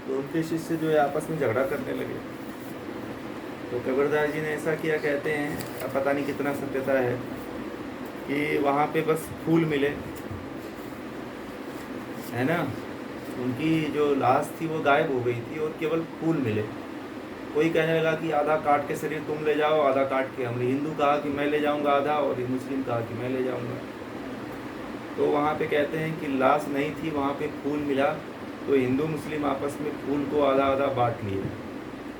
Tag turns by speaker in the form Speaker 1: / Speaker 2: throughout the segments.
Speaker 1: तो उनके शिष्य जो है आपस में झगड़ा करने लगे। तो कबीरदास जी ने ऐसा किया, कहते हैं, अब पता नहीं कितना सत्यता है, कि वहाँ पे बस फूल मिले, है ना, उनकी जो लाश थी वो गायब हो गई थी और केवल फूल मिले। कोई कहने लगा कि आधा काट के शरीर तुम ले जाओ, आधा काट के हम। हिंदू कहा कि मैं ले जाऊंगा आधा, और मुस्लिम कहा कि मैं ले जाऊंगा। तो वहाँ पे कहते हैं कि लाश नहीं थी, वहाँ पे फूल मिला, तो हिंदू मुस्लिम आपस में फूल को आधा आधा बांट लिए।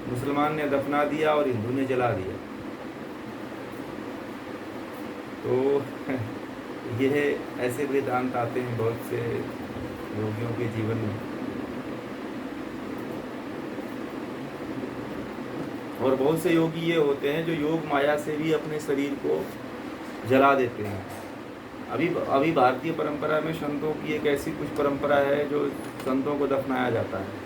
Speaker 1: मुसलमान ने दफना दिया और हिंदू ने जला दिया। तो यह ऐसे वेदांत आते हैं बहुत से योगियों के जीवन में। और बहुत से योगी ये होते हैं जो योग माया से भी अपने शरीर को जला देते हैं। अभी भारतीय परंपरा में संतों की एक ऐसी कुछ परंपरा है जो संतों को दफनाया जाता है।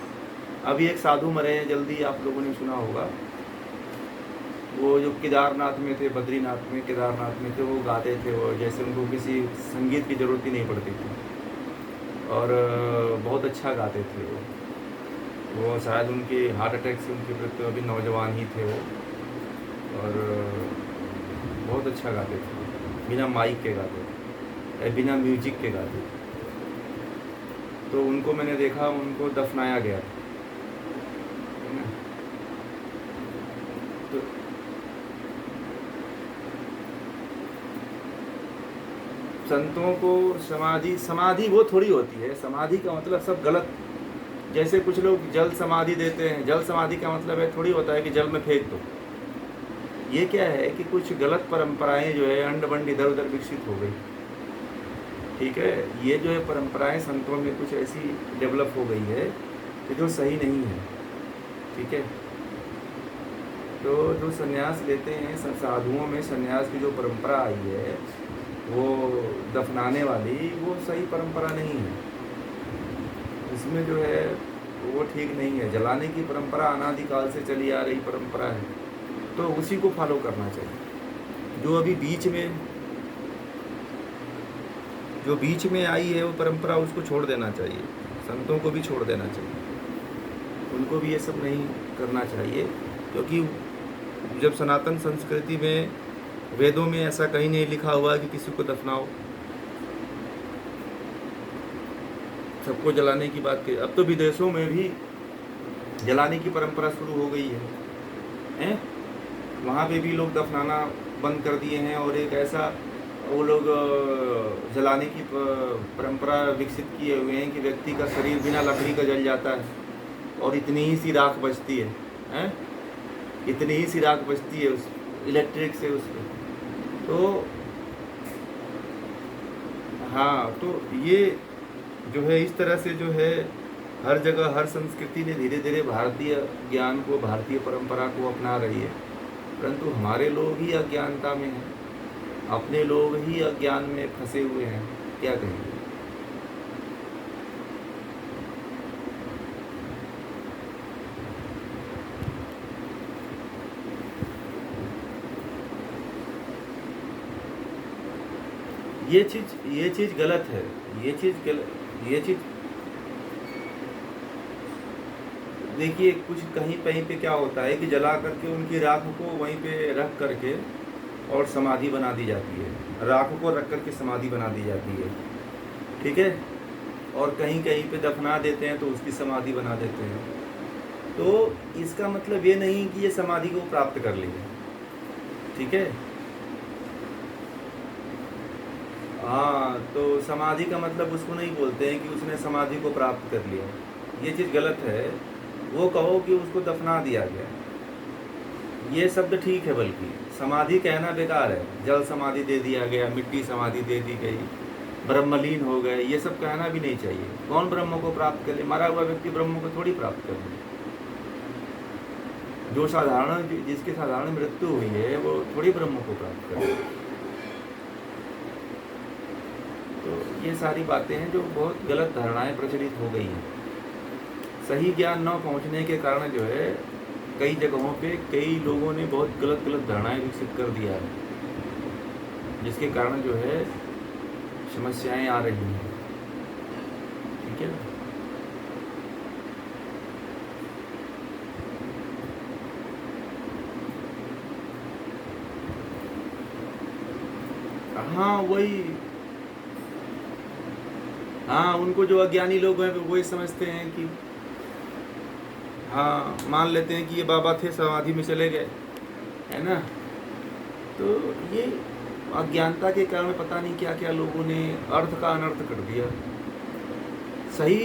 Speaker 1: अभी एक साधु मरे हैं, जल्दी आप लोगों ने सुना होगा, वो जो केदारनाथ में थे, बद्रीनाथ में, केदारनाथ में थे, वो गाते थे, वो जैसे उनको किसी संगीत की ज़रूरत ही नहीं पड़ती थी, और बहुत अच्छा गाते थे वो शायद उनके हार्ट अटैक से उनकी मृत्यु, अभी नौजवान ही थे वो, और बहुत अच्छा गाते थे, बिना माइक के गाते थे, बिना म्यूजिक के गाते थे। तो उनको मैंने देखा, उनको दफनाया गया था। तो संतों को समाधि वो थोड़ी होती है। समाधि का मतलब सब गलत। जैसे कुछ लोग जल समाधि देते हैं, जल समाधि का मतलब है थोड़ी होता है कि जल में फेंक दो। ये क्या है कि कुछ गलत परंपराएं जो है अंड बंड इधर उधर विकसित हो गई। ठीक है, ये जो है परंपराएं संतों में कुछ ऐसी डेवलप हो गई है कि जो सही नहीं है। ठीक है, तो जो संन्यास लेते हैं, साधुओं में संन्यास की जो परंपरा आई है वो दफनाने वाली, वो सही परंपरा नहीं है। इसमें जो है वो ठीक नहीं है। जलाने की परंपरा अनादिकाल से चली आ रही परंपरा है, तो उसी को फॉलो करना चाहिए। जो अभी बीच में आई है वो परंपरा, उसको छोड़ देना चाहिए। संतों को भी छोड़ देना चाहिए, उनको भी ये सब नहीं करना चाहिए, क्योंकि जब सनातन संस्कृति में, वेदों में ऐसा कहीं नहीं लिखा हुआ कि किसी को दफनाओ, सबको जलाने की बात की। अब तो विदेशों में भी जलाने की परंपरा शुरू हो गई है, वहाँ पे भी लोग दफनाना बंद कर दिए हैं, और एक ऐसा वो लोग जलाने की परंपरा विकसित किए हुए हैं कि व्यक्ति का शरीर बिना लकड़ी का जल जाता है, और इतनी ही सी राख बचती है, इतनी ही सी राख बचती है उस इलेक्ट्रिक से उसमें। तो हाँ, तो ये जो है इस तरह से जो है हर जगह हर संस्कृति ने धीरे धीरे भारतीय ज्ञान को, भारतीय परंपरा को अपना रही है, परंतु हमारे लोग ही अज्ञानता में हैं, अपने लोग ही अज्ञान में फंसे हुए हैं। क्या कहेंगे? ये चीज़ गलत है। ये चीज़ देखिए, कुछ कहीं पे क्या होता है कि जला करके उनकी राख को वहीं पे रख करके और समाधि बना दी जाती है, राख को रख करके समाधि बना दी जाती है। ठीक है, और कहीं पे दफना देते हैं तो उसकी समाधि बना देते हैं। तो इसका मतलब ये नहीं कि ये समाधि को प्राप्त कर लिए। ठीक है, हाँ, तो समाधि का मतलब उसको नहीं बोलते हैं कि उसने समाधि को प्राप्त कर लिया। ये चीज़ गलत है। वो कहो कि उसको दफना दिया गया, ये शब्द ठीक है, बल्कि समाधि कहना बेकार है। जल समाधि दे दिया गया, मिट्टी समाधि दे दी गई, ब्रह्मलीन हो गए, ये सब कहना भी नहीं चाहिए। कौन ब्रह्म को प्राप्त कर ले? मरा हुआ व्यक्ति ब्रह्म को थोड़ी प्राप्त कर ले। जिसकी साधारण मृत्यु हुई है वो थोड़ी ब्रह्म को प्राप्त कर ले। तो ये सारी बातें हैं जो बहुत गलत धारणाएं प्रचलित हो गई हैं। सही ज्ञान न पहुंचने के कारण जो है कई जगहों पे कई लोगों ने बहुत गलत धारणाएं विकसित कर दिया है, जिसके कारण जो है समस्याएं आ रही हैं। ठीक है, हाँ वही, हाँ उनको जो अज्ञानी लोग हैं वही समझते हैं कि हाँ, मान लेते हैं कि ये बाबा थे समाधि में चले गए, है ना। तो ये अज्ञानता के कारण पता नहीं क्या क्या लोगों ने अर्थ का अनर्थ कर दिया। सही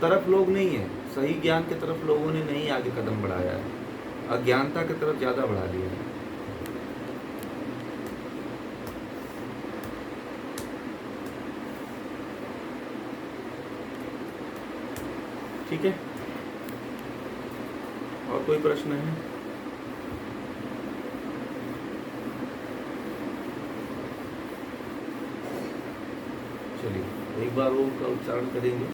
Speaker 1: तरफ लोग नहीं है, सही ज्ञान की तरफ लोगों ने नहीं आगे कदम बढ़ाया है, अज्ञानता की तरफ ज़्यादा बढ़ा लिया है। ठीक है, और कोई प्रश्न है? चलिए एक बार ओम का उच्चारण करेंगे।